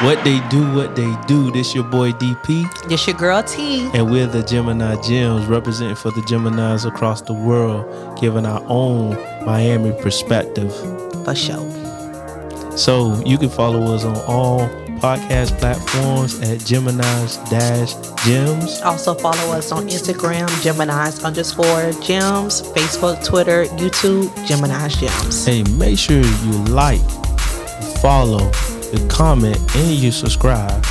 What they do. This your boy DP. This your girl T. And we're the Geminis Gemz, representing for the Geminis across the world, giving our own Miami perspective. For sure. So you can follow us on all podcast platforms at Geminis Gemz. Also follow us on Instagram, Geminis_Gems, Facebook, Twitter, YouTube, Geminis Gemz. Hey, make sure you like, follow, you comment, and you subscribe.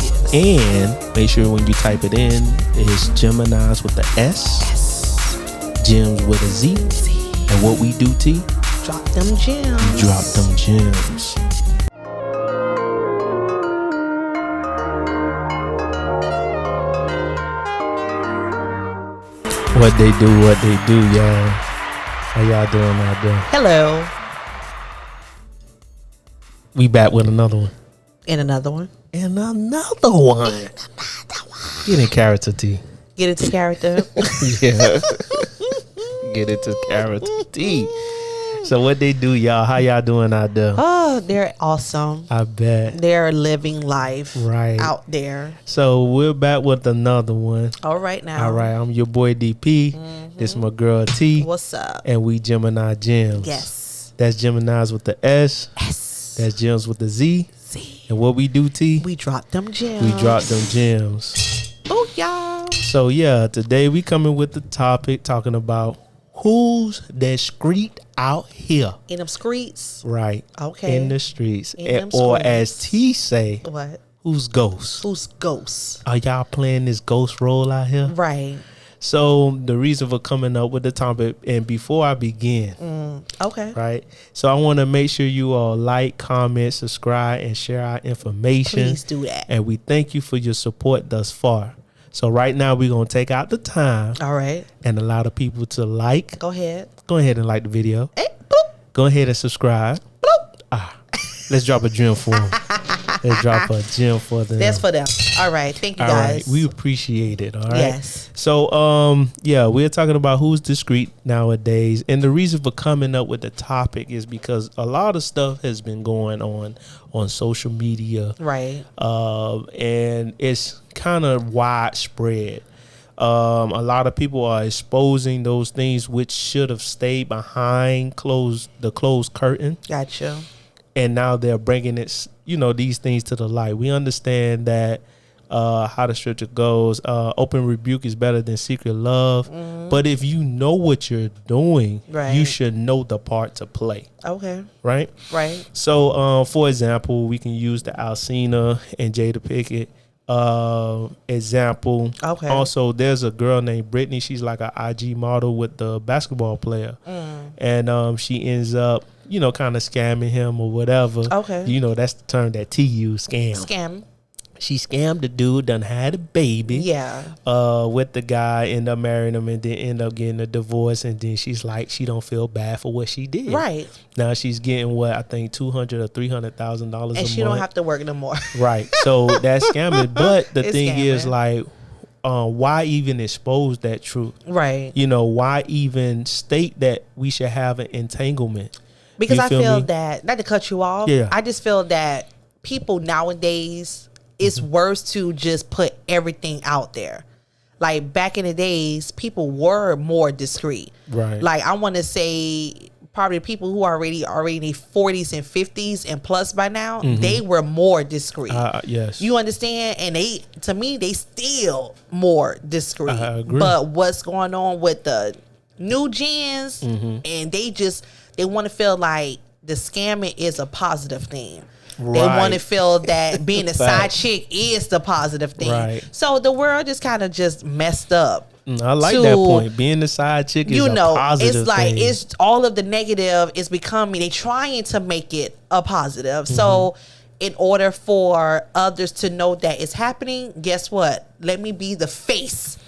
Yes. And make sure when you type it in, it's Geminis with the S, Gems with a Z. And what we do, T? Drop them gems. Drop them gems. What they do, y'all. How y'all doing out there? Hello. We back with another one. And another one. And another one. Get in character, T. Get into character. Yeah. Get into character, T. So what they do, y'all? How y'all doing out there? Oh, they're awesome. I bet. They're living life right out there. So we're back with another one. All right now. All right, I'm your boy DP. This is my girl T. What's up? And we Gemini Gemz. Yes. That's Geminis with the S. S. That's Gems with the Z. Z. And what we do, T? We drop them gems. We drop them gems. Oh, y'all. So yeah, today we coming with the topic talking about who's discreet out here. In them streets. Right. Okay. In the streets. In them or streets. as T say, What? who's ghosts? Who's ghosts? Are y'all playing this ghost role out here? Right. So the reason for coming up with the topic, and before I begin, Okay. right? So I want to make sure you all like, comment, subscribe, and share our information. Please do that. And we thank you for your support thus far. So right now we're going to take out the time All right. and allow the people to like. Go ahead. Go ahead and like the video. Hey, boop, Go ahead and subscribe. boop. Let's drop a gem for them. Let's drop a gem for them. That's for them. All right. Thank you, All guys. right. We appreciate it. All right. Yes. So, yeah, we're talking about who's discreet nowadays. And the reason for coming up with the topic is because a lot of stuff has been going on social media. Right. And it's kind of widespread. A lot of people are exposing those things which should have stayed behind the closed curtain. Gotcha. And now they're bringing it, these things to the light. We understand that how the scripture goes, open rebuke is better than secret love. But if you know what you're doing, Right. you should know the part to play. Okay. Right? Right. So, for example, we can use the Alcina and Jada Pickett example. Okay. Also, there's a girl named Brittany. She's like an IG model with the basketball player. And she ends up, kind of scamming him or whatever. Okay. That's the term that T used, scam. Scam. She scammed the dude, done had a baby. Yeah. With the guy, end up marrying him, and then end up getting a divorce. And then she's like, she don't feel bad for what she did. Right. Now she's getting what I think $200,000 or $300,000 a month. And she don't have to work no more. Right. So that's scamming. But the It's thing is, scamming. like, why even expose that truth? Right. Why even state that we should have an entanglement? Because You I feel feel me? that, not to cut you off, Yeah. I just feel that people nowadays, it's worse to just put everything out there. Like back in the days, people were more discreet. Right. Like I want to say probably people who are already in their 40s and 50s and plus by now, they were more discreet. Yes. You understand? And to me, they still more discreet. I agree. But what's going on with the new gens, and they want to feel like the scamming is a positive thing. They Right. want to feel that being a side Facts. chick is the positive thing. Right. So the world just kind of just messed up. I like that point. Being the side chick is a positive it's like thing. it's all of the negative is becoming, they trying to make it a positive. So in order for others to know that it's happening, guess what? Let me be the face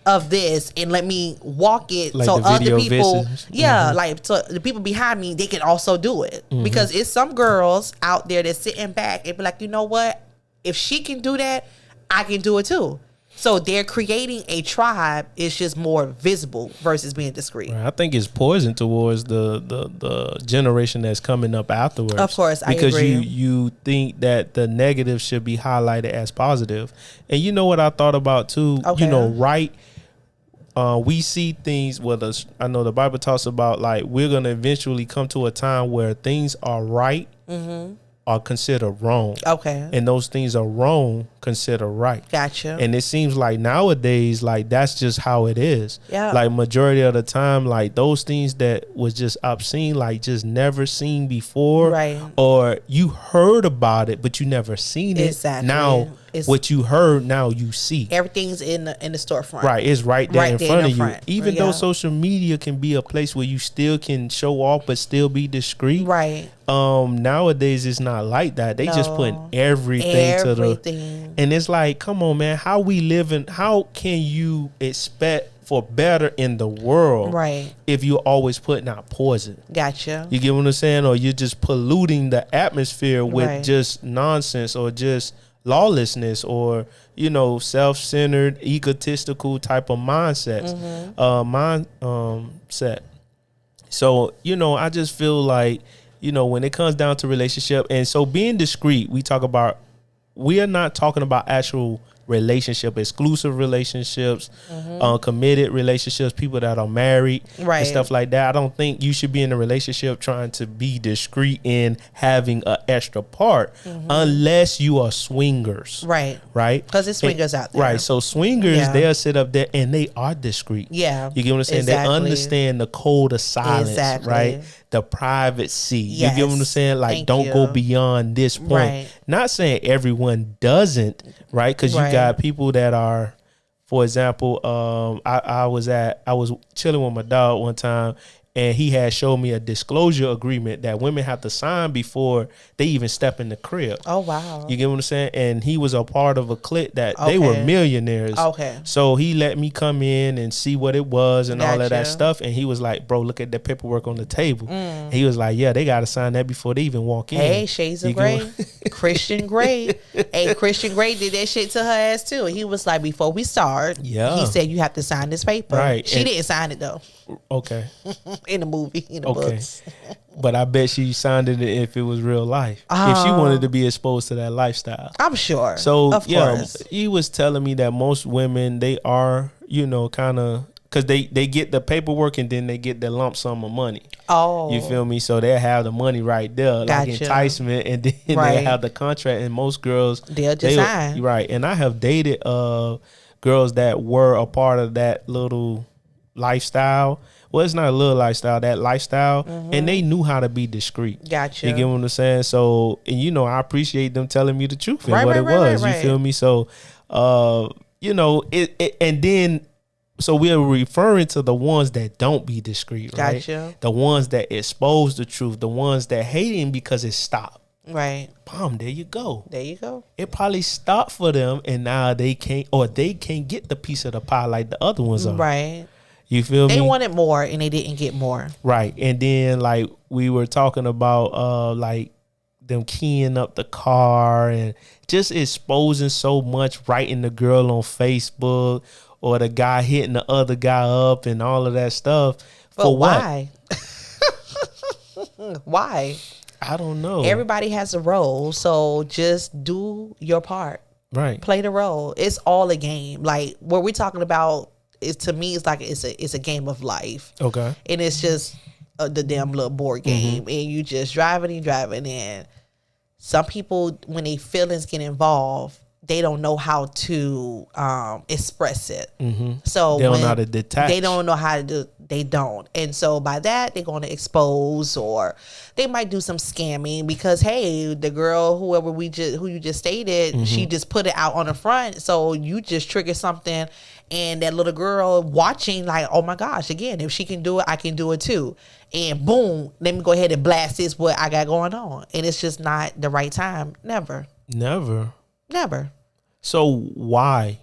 of this and let me walk it Like so the other video people vixens? like so the people behind me, they can also do it. Because it's some girls out there that's sitting back and be like, you know what, if she can do that, I can do it too. So they're creating a tribe. It's just more visible versus being discreet. Right. I think it's poison towards the generation that's coming up afterwards. Of course, I because agree. you think that the negative should be highlighted as positive, and you know what I thought about too. Okay. You know, right. We see things. I know the Bible talks about like we're gonna eventually come to a time where things are right. Are considered wrong. Okay. And those things are wrong considered right. Gotcha. And it seems like nowadays, like that's just how it is. Yeah. Like majority of the time, like those things that was just obscene, like just never seen before. Right. Or you heard about it, but you never seen it. Exactly. Now what you heard, now you see. Everything's in the storefront. Right. It's right there in front of you. Even Yeah. though social media can be a place where you still can show off but still be discreet. Right. Nowadays it's not like that. They just put everything to the, and it's like, come on, man, how we living? How can you expect for better in the world, right, if you're always putting out poison? Gotcha. You get what I'm saying? Or you're just polluting the atmosphere with Right. just nonsense or just lawlessness or, you know, self-centered, egotistical type of mindsets, set. So, you know, I just feel like, you know, when it comes down to relationship, and so being discreet, we are not talking about actual relationship, exclusive relationships, committed relationships, people that are married, Right. and stuff like that. I don't think you should be in a relationship trying to be discreet in having an extra part unless you are swingers. Right. Right. Because it's swingers out there. Right. So swingers, Yeah. they'll sit up there and they are discreet. Yeah. You get what I'm saying? Exactly. They understand the code of silence, Exactly. right? The privacy. Yes. You get what I'm saying? Like, Thank don't go you. beyond this point. Right. Not saying everyone doesn't, right? Because you Right. got people that are, for example, I was chilling with my dog one time, and he had showed me a disclosure agreement that women have to sign before they even step in the crib. Oh, wow. You get what I'm saying? And he was a part of a clique that they were Okay. millionaires. Okay. So he let me come in and see what it was and all of that Gotcha. stuff. And he was like, bro, look at the paperwork on the table. He was like, yeah, they got to sign that before they even walk in. Hey, Shades of You Grey. get Christian Grey. Hey, Christian Grey did that shit to her ass too. He was like, before we start, Yeah. he said you have to sign this paper. Right. She And- didn't sign it though. Okay. In the movie, in the Okay. books. But I bet she signed it if it was real life. If she wanted to be exposed to that lifestyle. I'm sure. So, of yeah, course. he was telling me that most women, they are, you know, kind of, because they get the paperwork and then they get the lump sum of money. Oh. You feel me? So they have the money right there, like Gotcha. enticement, and then Right. they have the contract. And most girls, They'll just sign. right. And I have dated girls that were a part of that little lifestyle. Well, it's not a little lifestyle, that lifestyle, and they knew how to be discreet. Gotcha. You get what I'm saying? So, and you know, I appreciate them telling me the truth and Right, what right, it right, was. right, You right. feel me? So, you know, it and then. So we are referring to the ones that don't be discreet, right? Gotcha. The ones that expose the truth, the ones that hate him because it stopped. Right. Boom, there you go. There you go. It probably stopped for them, and now they can't get the piece of the pie like the other ones are. Right. You feel me? They wanted more and they didn't get more. Right. And then like we were talking about like them keying up the car and just exposing so much, writing the girl on Facebook or the guy hitting the other guy up and all of that stuff. But For why? Why? I don't know. Everybody has a role, so just do your part. Right. Play the role. It's all a game. Like what we're talking about is, to me, it's like it's a game of life. Okay. And it's just the damn little board game, and you just driving, and some people, when they feelings get involved, they don't know how to express it. So They don't when know how to detach. They don't know how to do. They don't, and so by that they're going to expose, or they might do some scamming because hey, the girl, who you just stated, she just put it out on the front, so you just trigger something, and that little girl watching like, oh my gosh, again, if she can do it, I can do it too, and boom, let me go ahead and blast this what I got going on, and it's just not the right time. Never. So why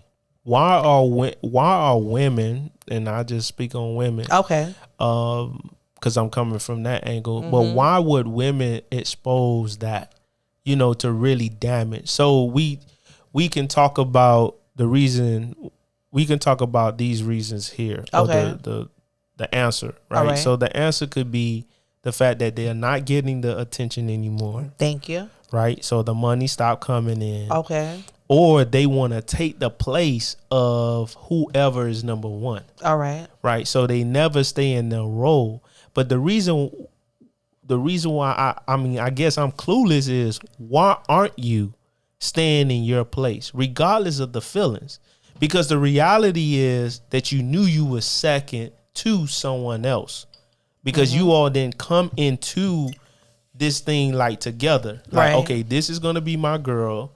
are women, and I just speak on women, Okay. because I'm coming from that angle, but why would women expose that, you know, to really damage? So we can talk about the reason we can talk about these reasons here. Okay. Or the answer, right? All right. So the answer could be the fact that they are not getting the attention anymore. Thank you. Right? So the money stopped coming in. Okay. Or they want to take the place of whoever is number one. All right. Right? So they never stay in their role. But the reason why I guess I'm clueless is, why aren't you staying in your place regardless of the feelings? Because the reality is that you knew you were second to someone else, because you all then come into this thing like together. Like, okay, this is going to be my girl,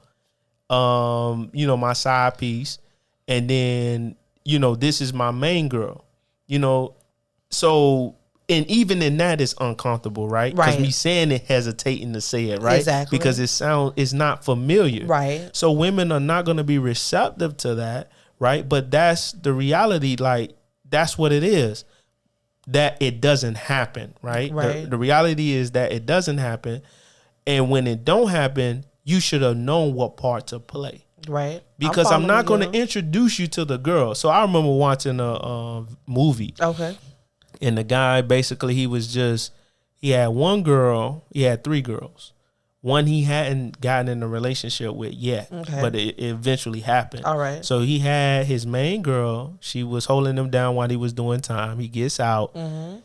my side piece. And then, this is my main girl, so, and even in that, it's uncomfortable, right? Because me saying it, hesitating to say it, right? Exactly. Because it's not familiar. Right. So women are not going to be receptive to that, right? But that's the reality. Like, that's what it is. That it doesn't happen, right? Right. The reality is that it doesn't happen. And when it don't happen, you should have known what part to play. Right. Because I'm not going to introduce you to the girl. So I remember watching a movie. Okay. And the guy, basically, he had one girl, he had three girls. One he hadn't gotten in a relationship with yet, but it eventually happened. All right. So he had his main girl. She was holding him down while he was doing time. He gets out.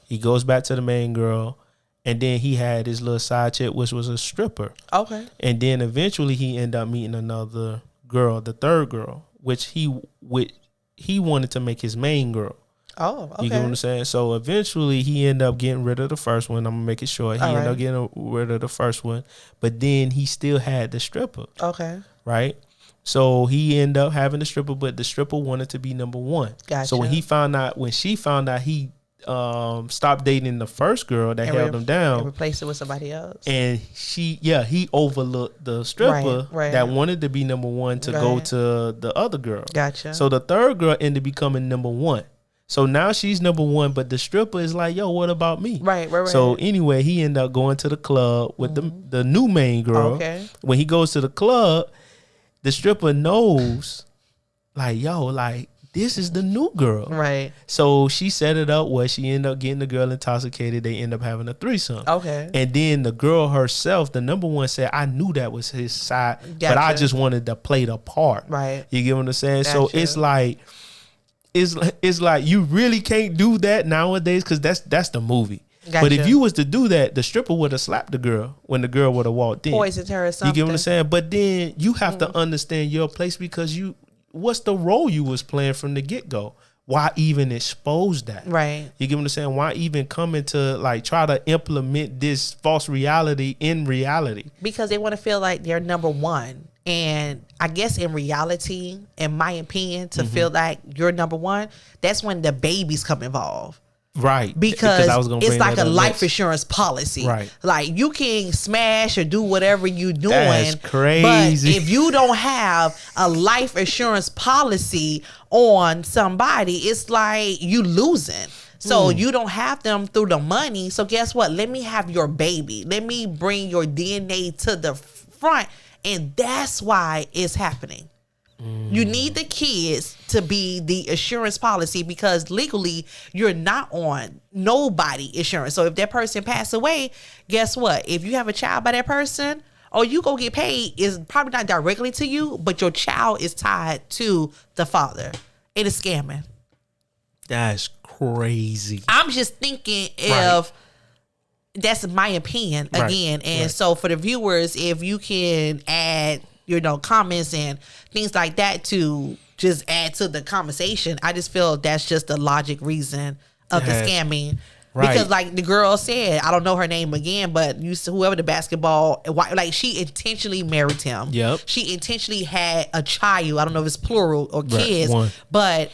He goes back to the main girl. And then he had his little side chick, which was a stripper. Okay. And then eventually he ended up meeting another girl, the third girl, which he wanted to make his main girl. Oh, okay. You get what I'm saying? So eventually he ended up getting rid of the first one. I'm going to make it short. He ended up getting rid of the first one. But then he still had the stripper. Okay. Right? So he ended up having the stripper, but the stripper wanted to be number one. Gotcha. So when she found out, he stopped dating the first girl that held him down. And replaced it with somebody else. And he overlooked the stripper that wanted to be number one to go to the other girl. Gotcha. So the third girl ended up becoming number one. So now she's number one, but the stripper is like, yo, what about me? Right. So anyway, he ended up going to the club with the new main girl. Okay. When he goes to the club, the stripper knows, like, yo, like, this is the new girl. Right. So she set it up where she ended up getting the girl intoxicated. They end up having a threesome. Okay. And then the girl herself, the number one, said, I knew that was his side, but I just wanted to play the part. Right. You get what I'm saying? Gotcha. So it's like, it's like you really can't do that nowadays, because that's the movie. Gotcha. But if you was to do that, the stripper would have slapped the girl when the girl would have walked in. Poisoned her or something. You get what I'm saying? But then you have to understand your place, because what's the role you was playing from the get-go? Why even expose that? Right. You get what I'm saying? Why even come into, like, try to implement this false reality in reality? Because they want to feel like they're number one. And I guess in reality, in my opinion, to feel like you're number one, that's when the babies come involved. Right. Because it's like a life insurance policy. Right. Like, you can smash or do whatever you doing. That's crazy. But if you don't have a life insurance policy on somebody, it's like you losing. So you don't have them through the money. So guess what? Let me have your baby. Let me bring your DNA to the front. And that's why it's happening. You need the kids to be the insurance policy, because legally you're not on nobody insurance. So if that person passed away, guess what? If you have a child by that person, or you go get paid, is probably not directly to you, but your child is tied to the father. It is scamming. That's crazy. I'm just thinking if that's my opinion again. And so for the viewers, if you can add, comments and things like that to just add to the conversation, I just feel that's just the logic reason of the scamming. Right. Because like the girl said, I don't know her name again, but whoever the basketball, like, she intentionally married him. Yep. She intentionally had a child. I don't know if it's plural or kids, but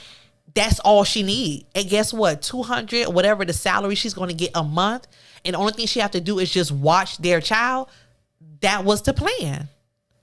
that's all she need. And guess what? $200, whatever the salary she's going to get a month. And the only thing she have to do is just watch their child. That was the plan.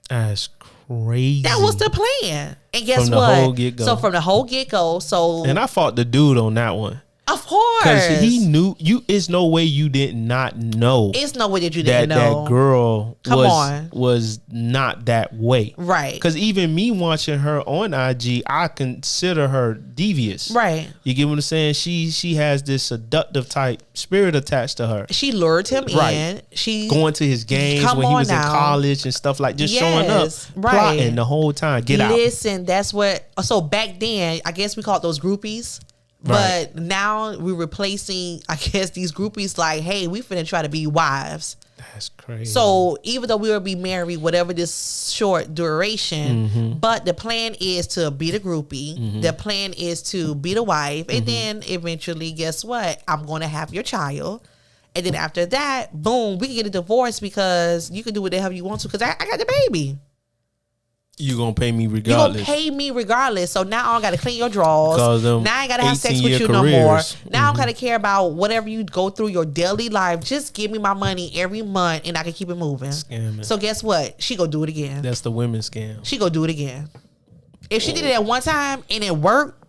That's crazy. That was the plan. And guess what? So from the whole get-go. And I fought the dude on that one. Of course. Because he knew you. It's no way you did not know. It's no way that you didn't know. That girl Come on. was not that way. Right. Because even me watching her on IG, I consider her devious. Right. You get what I'm saying? She has this seductive type spirit attached to her. She lured him Right. in. She going to his games when he was in college and stuff like just showing up, right. plotting the whole time. Get out. Listen, that's what. So back then, I guess we called those groupies. But now we're replacing, I guess, these groupies like, hey, we finna try to be wives. That's crazy. So even though we will be married, whatever this short duration, but the plan is to be the groupie. The plan is to be the wife. And then eventually, guess what? I'm going to have your child. And then after that, boom, we can get a divorce because you can do whatever you want to because I got the baby. You gonna pay me regardless. You gonna pay me regardless. So now I gotta clean your drawers. Now I gotta have sex with you careers. no more. Now I gotta care about whatever you go through your daily life. Just give me my money every month and I can keep it moving. Scamming. So guess what? She gonna do it again. That's the women's scam. She gonna do it again. If she did it at one time and it worked,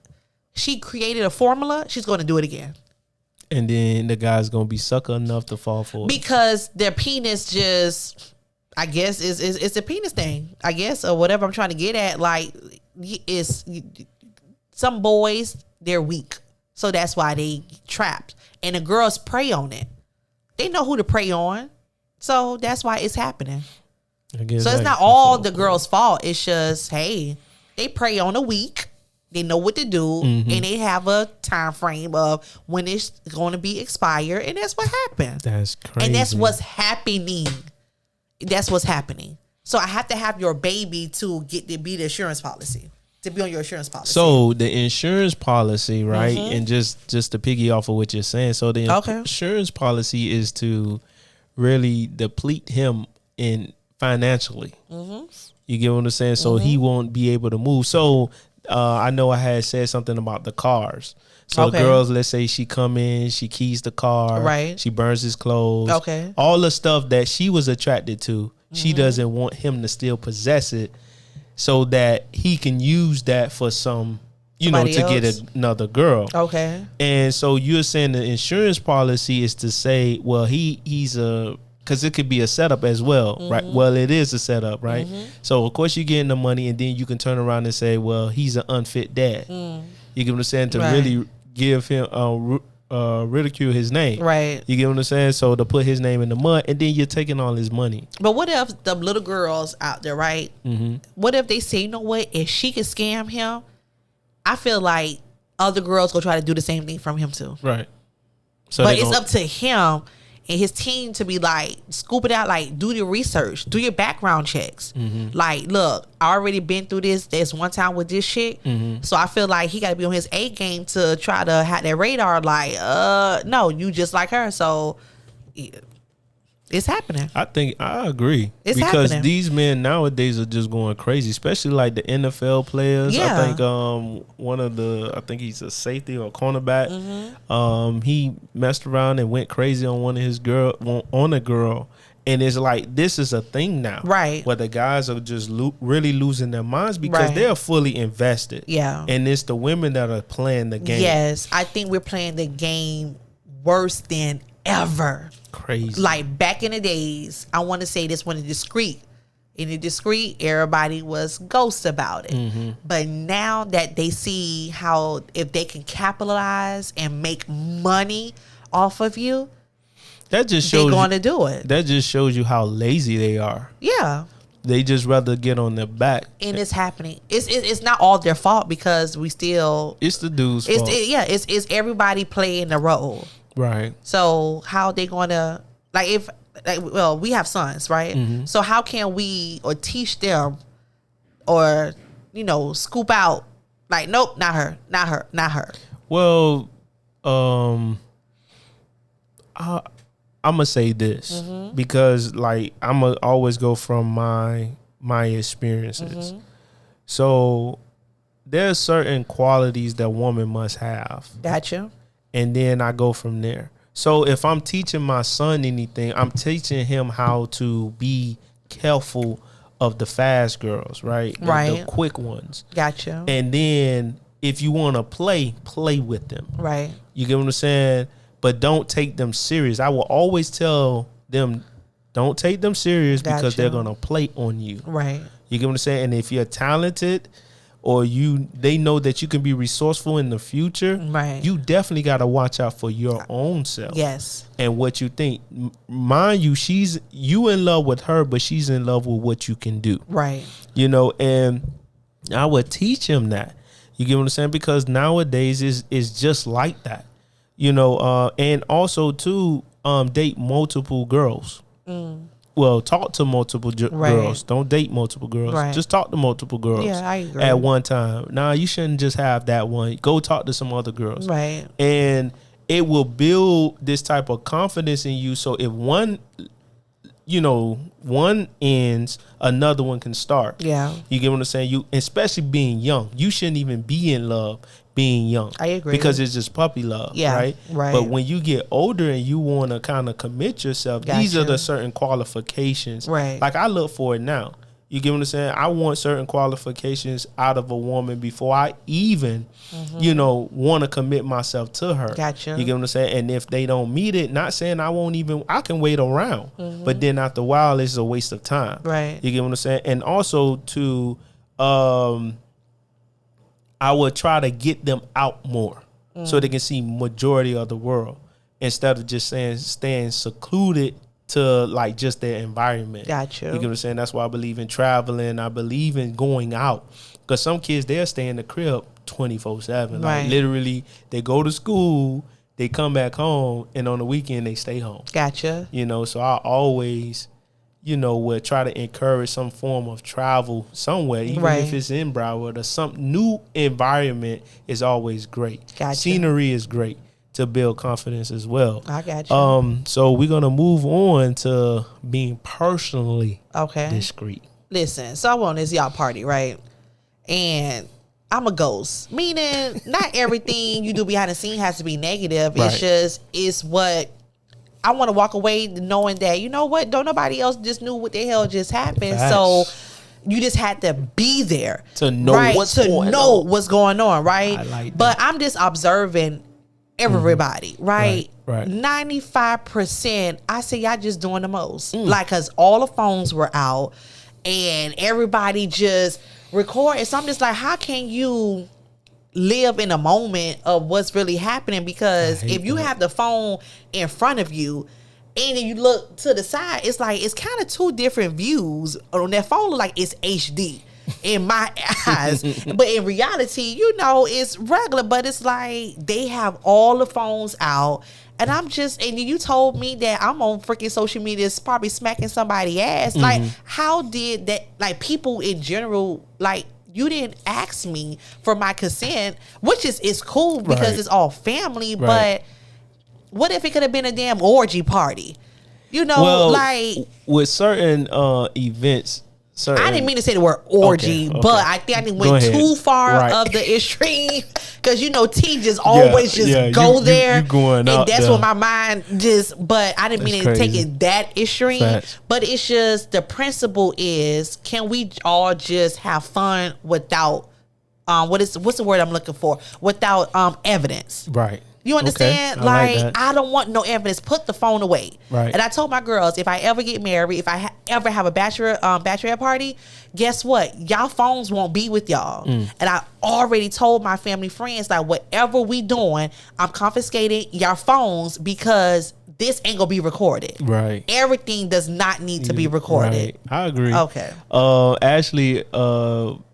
she created a formula, she's gonna do it again. And then the guy's gonna be sucker enough to fall for it. Because their penis just, I guess it's a penis thing, I guess, or whatever I'm trying to get at. Like, it's some boys, they're weak, so that's why they trapped, and the girls prey on it. They know who to prey on, so that's why it's happening. So it's not all the girls' fault. It's just, hey, they prey on the weak. They know what to do, and they have a time frame of when it's going to be expired, and that's what happened. That's crazy, and that's what's happening. That's what's happening. So I have to have your baby to get to be the insurance policy, to be on your insurance policy. So the insurance policy, right? And just to piggy off of what you're saying. So the insurance policy is to really deplete him in financially. You get what I'm saying? So he won't be able to move. So I know I had said something about the cars. So girls, let's say she come in, she keys the car, right? She burns his clothes, all the stuff that she was attracted to. She doesn't want him to still possess it, so that he can use that for some, somebody else, to get another girl. And so you're saying the insurance policy is to say, well, he's a, because it could be a setup as well, right? Well, it is a setup, right? So of course you're getting the money, and then you can turn around and say, well, he's an unfit dad. You get what I'm saying? To really give him ridicule his name, right? You get what I'm saying? So to put his name in the mud, and then you're taking all his money. But what if the little girls out there, right? What if they say, you know what? If she can scam him, I feel like other girls go try to do the same thing from him too, right? So, but it's up to him and his team to be like, scoop it out, like do your research, do your background checks. Like, look, I already been through this one time with this shit. So I feel like he got to be on his A game to try to have that radar. Like, no, you just like her. So it's happening. I think I agree. It's because happening. These men nowadays are just going crazy, especially like the NFL players. Yeah. I think I think he's a safety or cornerback. He messed around and went crazy on one of his on a girl. And it's like, this is a thing now, right? Where the guys are just really losing their minds because they're fully invested. Yeah. And it's the women that are playing the game. Yes. I think we're playing the game worse than ever. Crazy. Like back in the days, I want to say this one in Discreet. In the Discreet, everybody was ghost about it. But now that they see how if they can capitalize and make money off of you, that just shows they're going to do it. That just shows you how lazy they are. Yeah. They just rather get on their back. And it's happening. It's not all their fault because we still. It's the dude's fault. It's everybody playing the role. Right. So how they going to, we have sons, right? So how can we or teach them or, scoop out, like, nope, not her. Well, I'm gonna say this because like I'm gonna always go from my experiences. So there's certain qualities that woman must have. Gotcha. And then I go from there. So if I'm teaching my son anything, I'm teaching him how to be careful of the fast girls, right? The quick ones. Gotcha. And then if you want to play with them. Right. You get what I'm saying? But don't take them serious. I will always tell them, don't take them serious because they're going to play on you. Right. You get what I'm saying? And if you're talented or they know that you can be resourceful in the future, right, you definitely got to watch out for your own self. Yes. And what you think. Mind you, you in love with her, but she's in love with what you can do. Right. You know, and I would teach him that. You get what I'm saying? Because nowadays is just like that. You know, and also too, date multiple girls. Well, talk to multiple girls. Don't date multiple girls. Right. Just talk to multiple girls. Yeah, I agree. At one time. Nah, you shouldn't just have that one. Go talk to some other girls. Right. And it will build this type of confidence in you. So if one ends, another one can start. Yeah. You get what I'm saying? You, especially being young, you shouldn't even be in love being young. I agree. Because it's just puppy love. Yeah. Right. Right. But when you get older and you want to kind of commit yourself, these are the certain qualifications. Right. Like I look for it now. You get what I'm saying? I want certain qualifications out of a woman before I even, want to commit myself to her. Gotcha. You get what I'm saying? And if they don't meet it, not saying I can wait around. But then after a while, it's a waste of time. Right. You get what I'm saying? And also I would try to get them out more so they can see majority of the world instead of just staying secluded to like just their environment. Gotcha. You get what I'm saying? That's why I believe in traveling. I believe in going out because some kids, they'll stay in the crib 24/7. Like Right. literally, they go to school, they come back home, and on the weekend they stay home. Gotcha. You know, so I always, would try to encourage some form of travel somewhere, even Right. if it's in Broward or some new environment is always great. Gotcha. Scenery is great to build confidence as well. I got you. So we're gonna move on to being personally discreet. Listen, so I went on this yacht party, right? And I'm a ghost, meaning not everything you do behind the scene has to be negative. Right. It's what I want to walk away knowing that, you know what, don't nobody else just knew what the hell just happened. Facts. So you just had to be there To know right? what's to going know on. what's going on, right? I like that. But I'm just observing everybody, right? Right. 95%, I say y'all just doing the most. Like, cause all the phones were out and everybody just recorded. So I'm just like, how can you live in a moment of what's really happening? Because if you have the phone in front of you and then you look to the side, it's like it's kind of two different views. On that phone, look like it's HD in my eyes, but in reality, it's regular. But it's like they have all the phones out, and and you told me that I'm on freaking social media, probably smacking somebody's ass. Like, how did that? Like, people in general, like, you didn't ask me for my consent, which is cool because Right. it's all family. Right. But what if it could have been a damn orgy party? Well, like with certain events. I didn't mean to say the word orgy, Okay. but I think I Go went ahead. too far Right. of the extreme because T just always go you there, going and out that's there. what my mind just. But I didn't mean to take crazy. it that extreme. Facts. But it's just the principle is: can we all just have fun without what's the word I'm looking for? Without evidence. Right. You understand? Okay. I like Like, that. I don't want no evidence. Put the phone away. Right. And I told my girls, if I ever get married, if I ever have a bachelorette party, guess what? Y'all phones won't be with y'all. And I already told my family friends, like, whatever we doing, I'm confiscating your phones because this ain't gonna be recorded. Right. Everything does not need to be recorded. Right. I agree. Okay. Actually,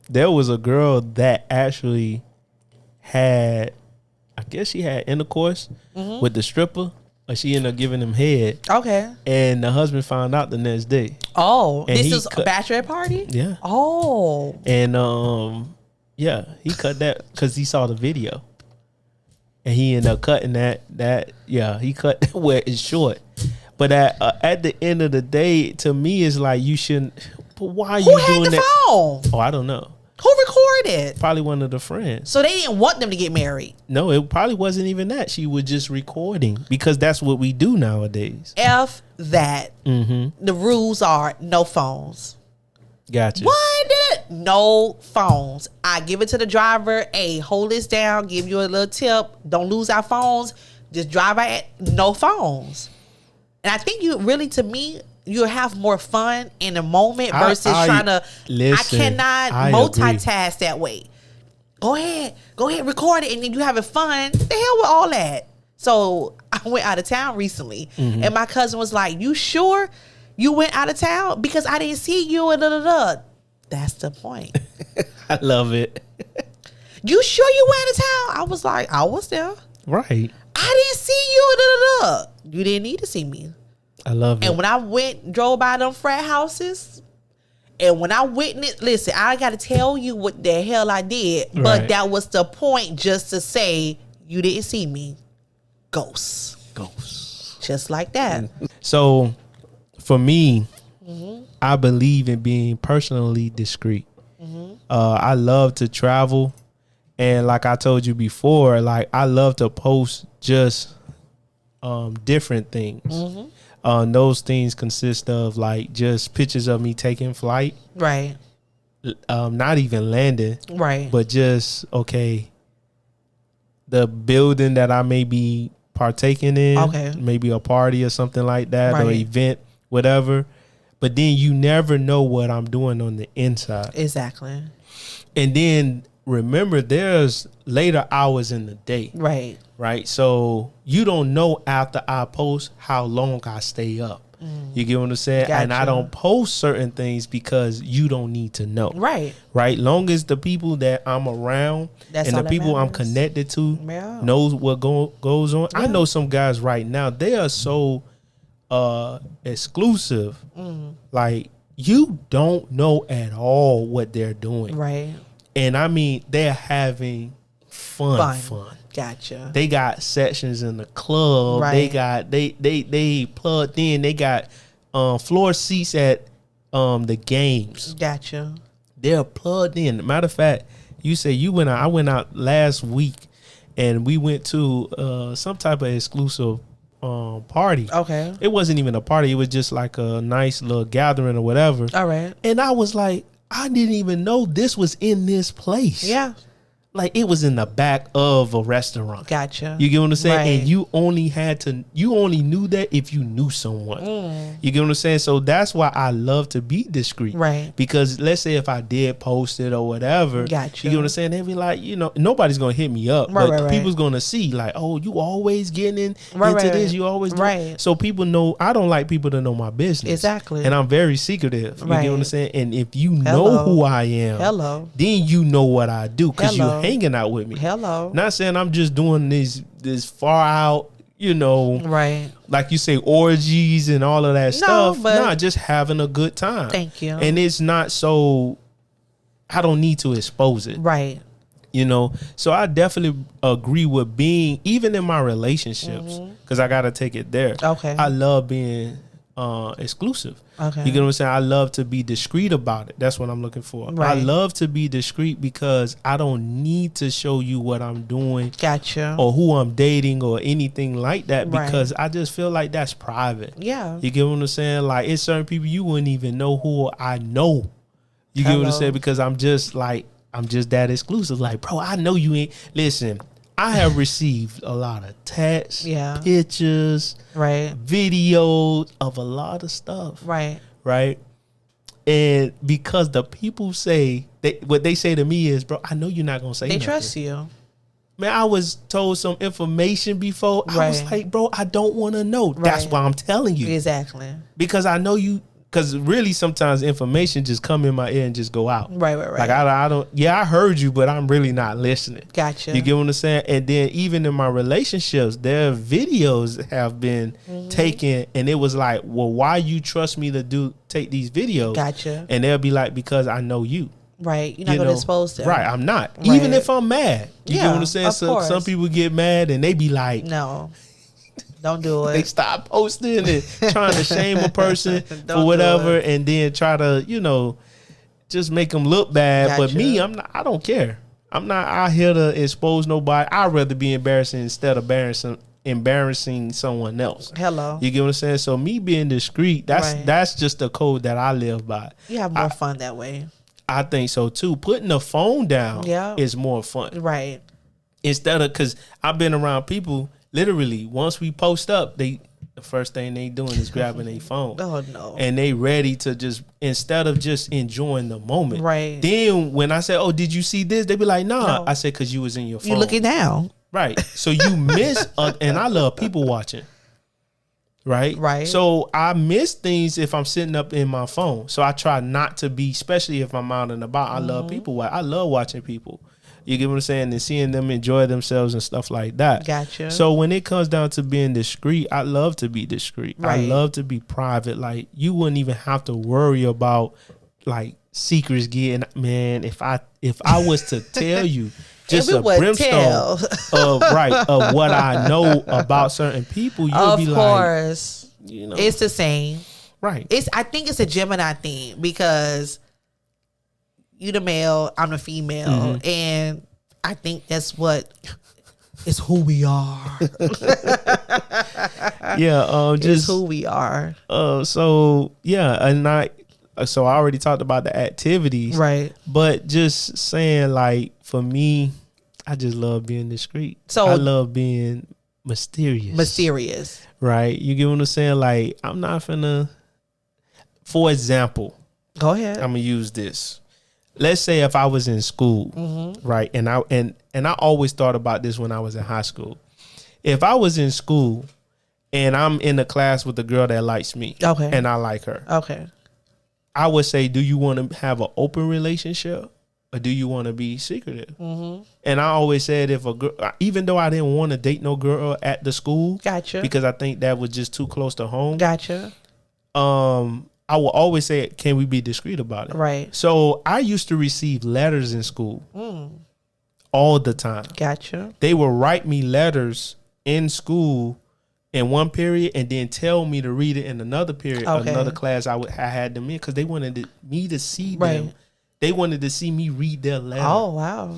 there was a girl that actually had, I guess she had intercourse with the stripper, or she ended up giving him head. Okay. And the husband found out the next day. Oh, And this he is a bachelorette party? Yeah. Oh. And he cut that because he saw the video. And he ended up cutting that. He cut where it's short. But at the end of the day, to me, it's like you shouldn't. But why are you Who had doing the that? phone? Oh, I don't know. Who recorded? Probably one of the friends. So they didn't want them to get married. No, it probably wasn't even that. She was just recording because that's what we do nowadays. F that. Mm-hmm. The rules are no phones. Gotcha. Why did it? But no phones. I give it to the driver. Hey, hold this down. Give you a little tip. Don't lose our phones. Just drive by. No phones. And I think you really, to me, you'll have more fun in the moment versus trying to. Listen, I cannot multitask that way. Go ahead, record it, and then you having fun. The hell with all that. So I went out of town recently, and my cousin was like, "You sure you went out of town? Because I didn't see you." And That's the point. I love it. You sure you went out of town? I was like, I was there. Right. I didn't see you. You didn't need to see me. I love it. And when I drove by them frat houses, and when I witnessed, listen, I got to tell you what the hell I did, but that was the point, just to say you didn't see me. Ghosts. Just like that. So, for me, I believe in being personally discreet. I love to travel, and like I told you before, like I love to post just different things. Those things consist of like just pictures of me taking flight, right? Not even landing, right? But just the building that I may be partaking in, maybe a party or something like that, or event, whatever. But then you never know what I'm doing on the inside. Exactly. And then remember, there's later hours in the day. Right. So you don't know after I post how long I stay up. You get what I'm saying? Gotcha. And I don't post certain things because you don't need to know. Right. Long as the people that I'm around and the people I'm connected to knows what goes on. I know some guys right now, they are so exclusive. Like you don't know at all what they're doing. Right. And I mean, they're having fun. Gotcha. They got sections in the club. Right. They got they plugged in. They got floor seats at the games. Gotcha. They're plugged in. Matter of fact, you say you went out. I went out last week, and we went to some type of exclusive party. Okay. It wasn't even a party. It was just like a nice little gathering or whatever. All right. And I was like, I didn't even know this was in this place. Yeah. Like it was in the back of a restaurant. Gotcha. You get what I'm saying? Right. And you only knew that if you knew someone. You get what I'm saying? So that's why I love to be discreet. Right. Because let's say if I did post it or whatever, gotcha. You get what I'm saying? They'd be like, nobody's gonna hit me up. But people's gonna see like, oh, you always getting into this, you always do. Right. So people know I don't like people to know my business. Exactly. And I'm very secretive. You get what I'm saying? And if you know who I am, then you know what I do because you hanging out with me. Not saying I'm just doing this far out, right, like you say, orgies and all of that stuff. Nah, just having a good time. Thank you. And it's not so I don't need to expose it. Right. So I definitely agree with being, even in my relationships, because I gotta take it there. Okay. I love being exclusive. Okay. You get what I'm saying? I love to be discreet about it. That's what I'm looking for. Right. I love to be discreet because I don't need to show you what I'm doing. Gotcha. Or who I'm dating or anything like that because I just feel like that's private. Yeah. You get what I'm saying? Like it's certain people you wouldn't even know who I know. You get what I'm saying? Because I'm just that exclusive. Like, bro, I know you ain't. Listen, I have received a lot of texts, pictures, videos of a lot of stuff. Right. And because the people say, what they say to me is, bro, I know you're not going to say nothing. They trust you. Man, I was told some information before. I was like, bro, I don't want to know. That's why I'm telling you. Exactly. Because I know you. Because really, sometimes information just come in my ear and just go out. Right. Like I don't. Yeah, I heard you, but I'm really not listening. Gotcha. You get what I'm saying? And then even in my relationships, their videos have been taken, and it was like, well, why you trust me to take these videos? Gotcha. And they'll be like, because I know you. Right. You're not going to expose them. Right. I'm not. Right. Even if I'm mad. You get what I'm saying? So some people get mad and they be like, no. Don't do it. They stop posting and trying to shame a person for whatever, and then try to, just make them look bad. Gotcha. But me, I don't care. I'm not out here to expose nobody. I'd rather be embarrassing instead of embarrassing someone else. Hello. You get what I'm saying? So me being discreet, that's just the code that I live by. You have more fun that way. I think so too. Putting the phone down Yeah. is more fun. Right. Instead of, because I've been around people, literally, once we post up, the first thing they doing is grabbing their phone. Oh no. And they ready to just, instead of just enjoying the moment. Right. Then when I say, oh, did you see this? They be like, nah. No. I said, because you was in your phone. You looking down. Right. So you miss, and I love people watching. Right. Right. So I miss things if I'm sitting up in my phone. So I try not to be, especially if I'm out and about. I love people. I love watching people. You get what I'm saying? And seeing them enjoy themselves and stuff like that. Gotcha. So when it comes down to being discreet, I love to be discreet. Right. I love to be private. Like, you wouldn't even have to worry about like secrets getting, man, if I was to tell you just a brimstone of what I know about certain people, you'll be like, of course, you know, it's the same. Right. I think it's a Gemini thing because you the male, I'm the female, and I think that's what it's who we are. Yeah, It's just who we are. So yeah, and I already talked about the activities, Right. But just saying, like, for me, I just love being discreet. So I love being mysterious. Right. You get what I'm saying? Like, I'm not finna, for example, Go ahead. I'm gonna use this. Let's say if I was in school, right? And I always thought about this when I was in high school. If I was in school and I'm in a class with a girl that likes me, Okay. and I like her, Okay. I would say, do you want to have an open relationship or do you want to be secretive? And I always said, if a girl, even though I didn't want to date no girl at the school, Gotcha. because I think that was just too close to home. Gotcha. I will always say, can we be discreet about it? Right. So I used to receive letters in school all the time. Gotcha. They would write me letters in school in one period and then tell me to read it in another period, Okay. another class I had them in, because they wanted me to see Right. them. They wanted to see me read their letter. Oh wow.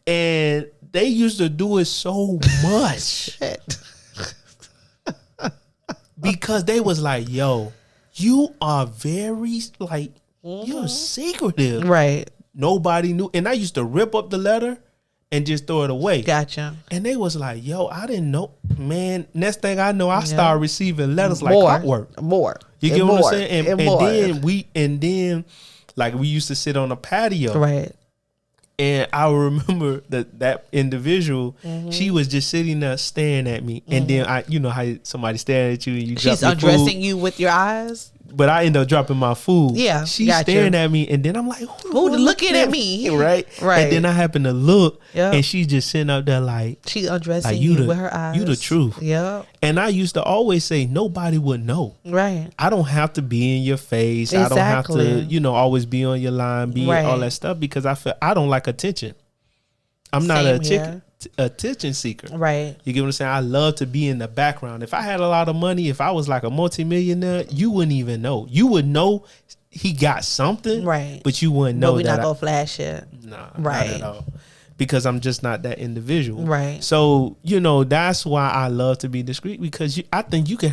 And they used to do it so much Shit. because they was like, yo, you are very, like, you're secretive. Right. Nobody knew. And I used to rip up the letter and just throw it away. Gotcha. And they was like, yo, I didn't know. Man, next thing I know, I started receiving letters like More. clockwork. More. You And get what more. I'm saying? And more. then like, we used to sit on a patio. Right. And I remember that individual, she was just sitting there staring at me. And then you know how somebody staring at you and you She's drop your undressing food? you with your eyes. But I end up dropping my food. Yeah, She's gotcha. staring at me, and then I'm like, who looking at me? Right? Right. And then I happen to look, Yeah. and she's just sitting up there like, She's undressing like, you with her eyes. You the truth. Yeah. And I used to always say, nobody would know. Right. I don't have to be in your face. I don't have to, Exactly. always be on your line, be Right. all that stuff, because I don't like attention. I'm not Same a here. attention seeker. Right. You get what I'm saying? I love to be in the background. If I had a lot of money, if I was like a multimillionaire, you wouldn't even know. You would know he got something, Right. but you wouldn't know But we're that. not gonna flash it. Nah, Right. not at all. Because I'm just not that individual. Right. So, that's why I love to be discreet, because I think you can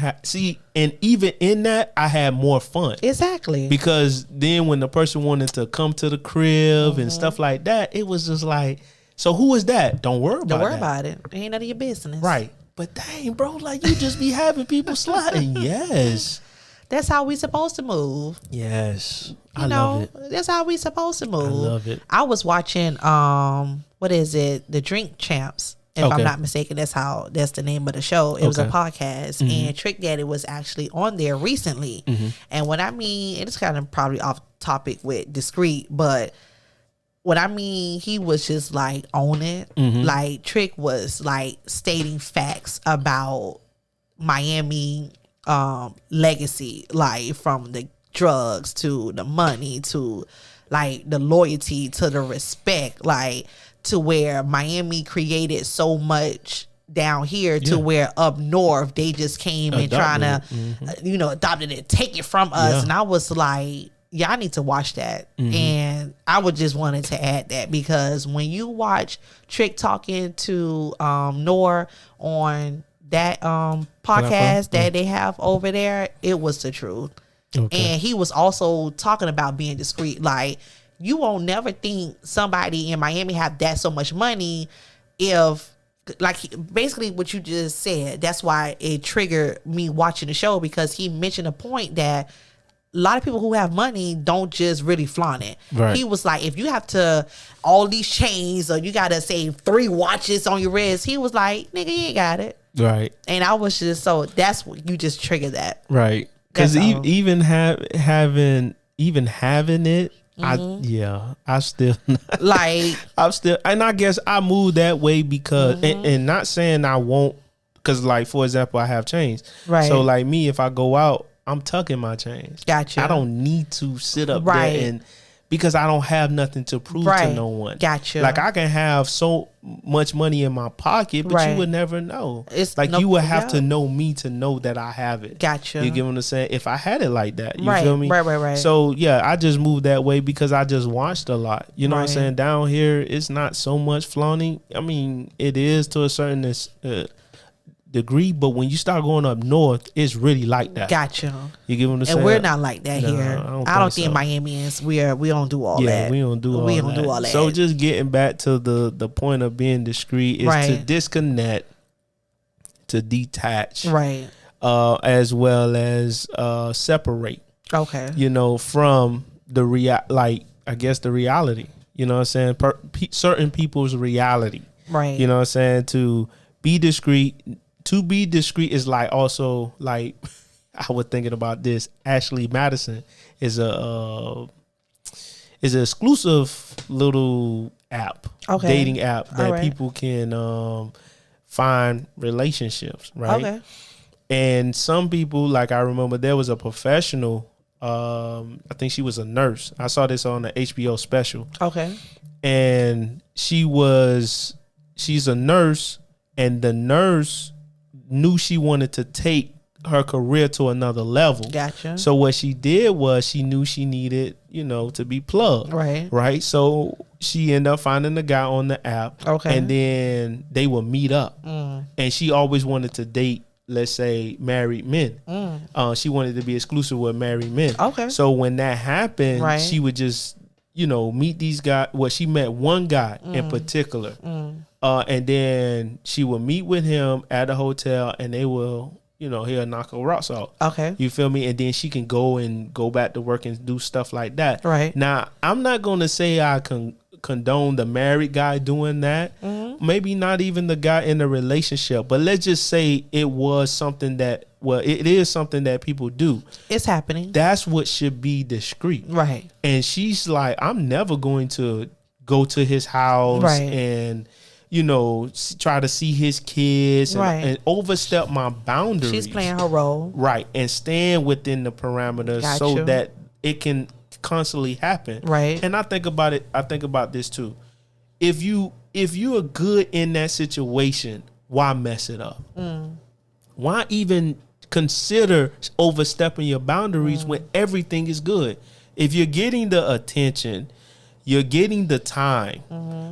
and even in that, I had more fun. Exactly. Because then when the person wanted to come to the crib and stuff like that, it was just like, so who is that? Don't worry about it. Don't worry about it. It ain't none of your business. Right. But dang, bro, like, you just be having people sliding. Yes. That's how we supposed to move. Yes. You know, that's how we supposed to move. I love it. I was watching what is it? The Drink Champs. If Okay. I'm not mistaken, that's the name of the show. It was a Okay. podcast, and Trick Daddy was actually on there recently. And what I mean, it's kind of probably off topic with Discreet, but what I mean, he was just like on it. Like, Trick was like stating facts about Miami legacy, like from the drugs to the money to like the loyalty to the respect, like to where Miami created so much down here to where up north they just came and trying to adopted it, take it from us. And I was like, y'all need to watch that. And I would just wanted to add that, because when you watch Trick talking to Noor on that podcast that they have over there, it was the truth. Okay. And he was also talking about being discreet. Like, you won't never think somebody in Miami have that so much money if, like, basically what you just said. That's why it triggered me watching the show, because he mentioned a point that a lot of people who have money don't just really flaunt it. Right. He was like, if you have to all these chains, or you gotta say 3 watches on your wrist, he was like, nigga, you ain't got it. Right. And I was just, so that's what you just triggered that. Right. Because even having it, I still like, and I guess I moved that way because and not saying I won't, because like, for example, I have chains, right? So like me, if I go out, I'm tucking my chains. Gotcha. I don't need to sit up there and, because I don't have nothing to prove to no one. Gotcha. Like, I can have so much money in my pocket, but you would never know. It's like, you would have to know me to know that I have it. Gotcha. You get what I'm saying? If I had it like that, you right. feel me? Right. So yeah, I just moved that way because I just watched a lot. You know what I'm saying? Down here, it's not so much flaunting. I mean, it is to a certain degree, but when you start going up north, it's really like that. Gotcha. You get what I'm saying? And we're not like that here. I don't think so. Miamians, we don't do all that. Yeah, we don't do all that. So just getting back to the point of being discreet is to disconnect, to detach, right? As well as separate. Okay. You know, from the I guess the reality. You know what I'm saying? Certain people's reality. Right. You know what I'm saying? To be discreet. To be discreet is like, also like, I was thinking about this. Ashley Madison is an exclusive little app, dating app that people can find relationships, right? Okay. And some people, like, I remember there was a professional. I think she was a nurse. I saw this on the HBO special. Okay. And she's a nurse, and the nurse knew she wanted to take her career to another level. Gotcha. So what she did was, she knew she needed, to be plugged. Right. So she ended up finding a guy on the app. Okay. And then they would meet up. And she always wanted to date, let's say, married men. She wanted to be exclusive with married men. Okay. So when that happened, she would just, meet these guys. Well, she met one guy in particular. And then she will meet with him at a hotel, and they will, he'll knock her rocks out. Okay. You feel me? And then she can go back to work and do stuff like that. Right. Now, I'm not going to say I can condone the married guy doing that. Maybe not even the guy in the relationship, but let's just say it was something that, it is something that people do. It's happening. That's what should be discreet. Right. And she's like, I'm never going to go to his house and try to see his kids and overstep my boundaries. She's playing her role. Right. And stand within the parameters so that it can constantly happen. Right. And I think about this too. If you are good in that situation, why mess it up? Why even consider overstepping your boundaries when everything is good? If you're getting the attention, you're getting the time,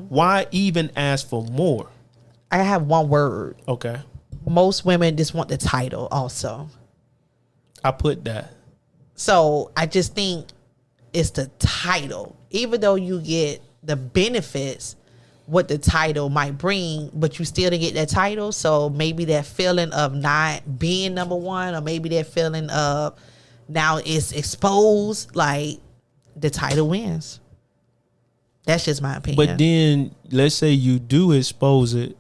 why even ask for more? I have one word. Okay. Most women just want the title also. I put that. So I just think it's the title. Even though you get the benefits, what the title might bring, but you still didn't get that title. So maybe that feeling of not being number one, or maybe that feeling of now it's exposed, like the title wins. That's just my opinion. But then let's say you do expose it,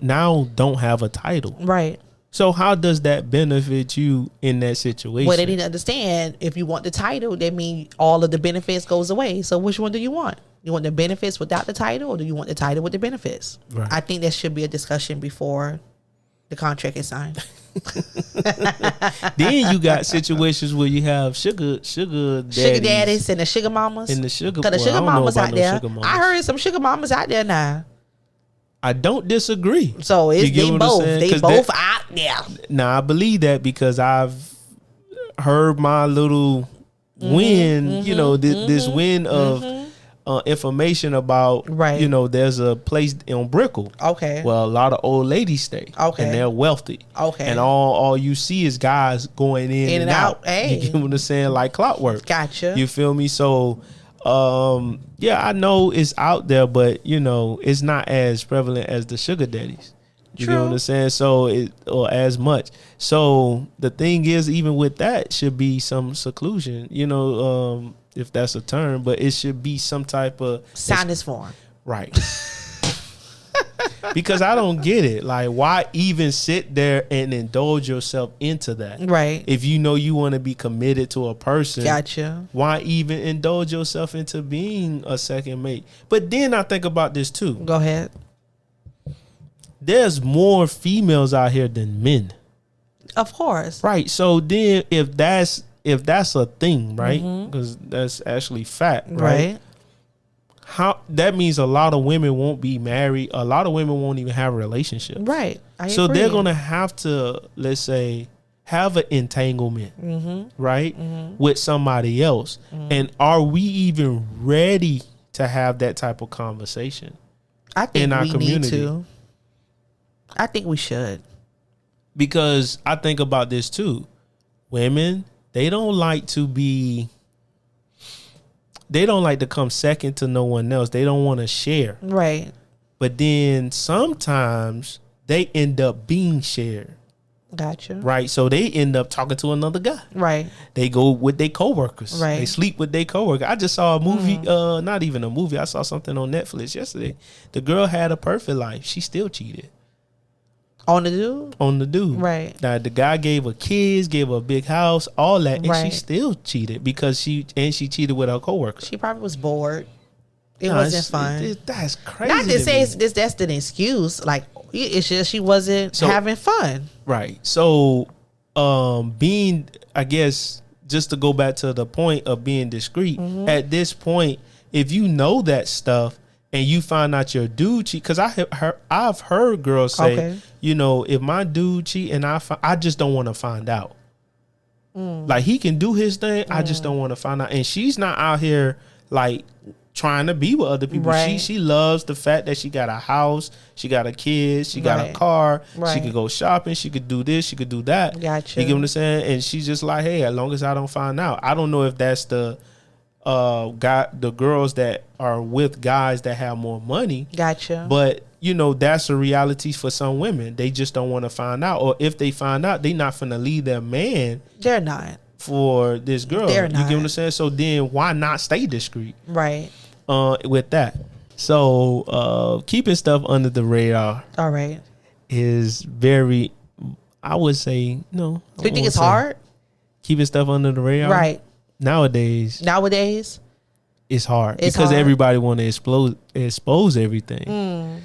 now don't have a title. Right. So how does that benefit you in that situation? Well, they didn't understand. If you want the title, that means all of the benefits goes away. So which one do you want? You want the benefits without the title, or do you want the title with the benefits? Right. I think there should be a discussion before the contract is signed. Then you got situations where you have sugar daddies and the sugar mamas. And the sugar, because the sugar mamas out there. I heard some sugar mamas out there now. I don't disagree. So it's they both. They both out there. Now I believe that because I've heard my little win. This win of information about, there's a place on Brickell. Okay. Well, a lot of old ladies stay. Okay. And they're wealthy. Okay. And all you see is guys going in and out. Hey. You get what I'm saying? Like clockwork. Gotcha. You feel me? So yeah, I know it's out there, but it's not as prevalent as the sugar daddies. You get what I'm saying? So or as much. So the thing is, even with that, should be some seclusion. If that's a term, but it should be some type of soundness form. Right. Because I don't get it. Like, why even sit there and indulge yourself into that? Right. If you know you want to be committed to a person. Gotcha. Why even indulge yourself into being a second mate? But then I think about this too. Go ahead. There's more females out here than men. Of course. Right. So then if that's a thing, right? Because that's actually fact, right? How that means a lot of women won't be married. A lot of women won't even have a relationship. Right. I so agree. they're going to have to, let's say, have an entanglement, right? With somebody else. And are we even ready to have that type of conversation? I think in our we community? need to. I think we should. Because I think about this too. Women, they don't like to come second to no one else. They don't want to share. Right. But then sometimes they end up being shared. Gotcha. Right. So they end up talking to another guy. Right. They go with their coworkers. Right. They sleep with their coworker. I just saw a movie, not even a movie. I saw something on Netflix yesterday. The girl had a perfect life. She still cheated. On the dude? On the dude. Right. Now the guy gave her kids, gave her a big house, all that, and Right. she still cheated because she cheated with her coworker. She probably was bored. It wasn't fun. That's crazy. Not to say that's an excuse. Like, it's just she wasn't having fun. Right. So, being, I guess, just to go back to the point of being discreet, at this point, if you know that stuff and you find out your dude cheat, because I've heard girls say, if my dude cheat and I just don't want to find out. Like, he can do his thing, I just don't want to find out. And she's not out here like trying to be with other people. Right. She loves the fact that she got a house, she got a kid, she got a car, she could go shopping, she could do this, she could do that. Gotcha. You get what I'm saying? And she's just like, hey, as long as I don't find out. I don't know if that's the girls that are with guys that have more money. Gotcha. But that's a reality for some women. They just don't want to find out. Or if they find out, they not finna leave their man. They're not. For this girl. They're not. You get what I'm saying? So then why not stay discreet? Right. With that. So keeping stuff under the radar. All right. Is very, I would say, no. Do you think it's hard? Keeping stuff under the radar? Right. Nowadays it's hard because everybody want to expose everything.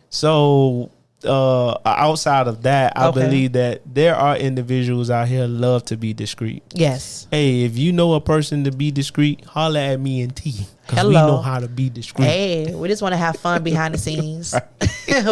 So outside of that, I believe that there are individuals out here love to be discreet. Yes. Hey, if you know a person to be discreet, holla at me and T, because we know how to be discreet. Hey, we just want to have fun behind the scenes.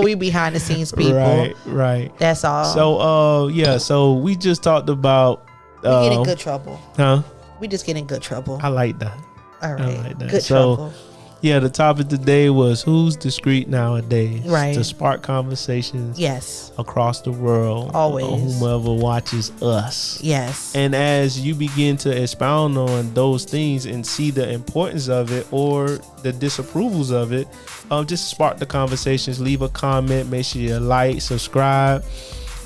We behind the scenes people. Right. That's all. So so we just talked about we get in good trouble. Huh? We just get in good trouble. I like that. All right. I like that. Good trouble. Yeah, the topic today was who's discreet nowadays. Right. To spark conversations. Yes. Across the world. Always. Or whomever watches us. Yes. And as you begin to expound on those things and see the importance of it or the disapprovals of it, just spark the conversations. Leave a comment. Make sure you like, subscribe,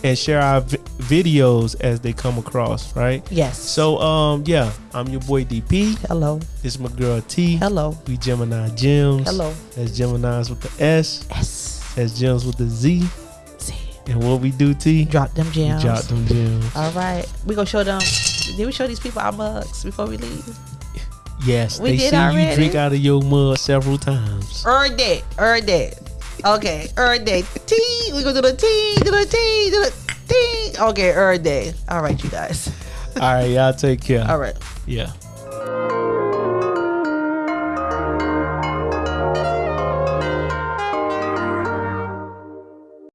and share our videos as they come across, right? Yes. So, I'm your boy DP. Hello. This is my girl T. Hello. We Geminis Gemz. Hello. That's Geminis with the S. S. That's Gems with the Z. Z. And what we do, T? Drop them gems. Drop them gems. All right. We gonna show them. Did we show these people our mugs before we leave? Yes. We they did see already? you drink out of your mug several times. Earned it. Okay, earned it. T. We gonna do the T. Do the T. Do the T. Okay, earned it. All right, you guys. All right, y'all take care. All right. Yeah.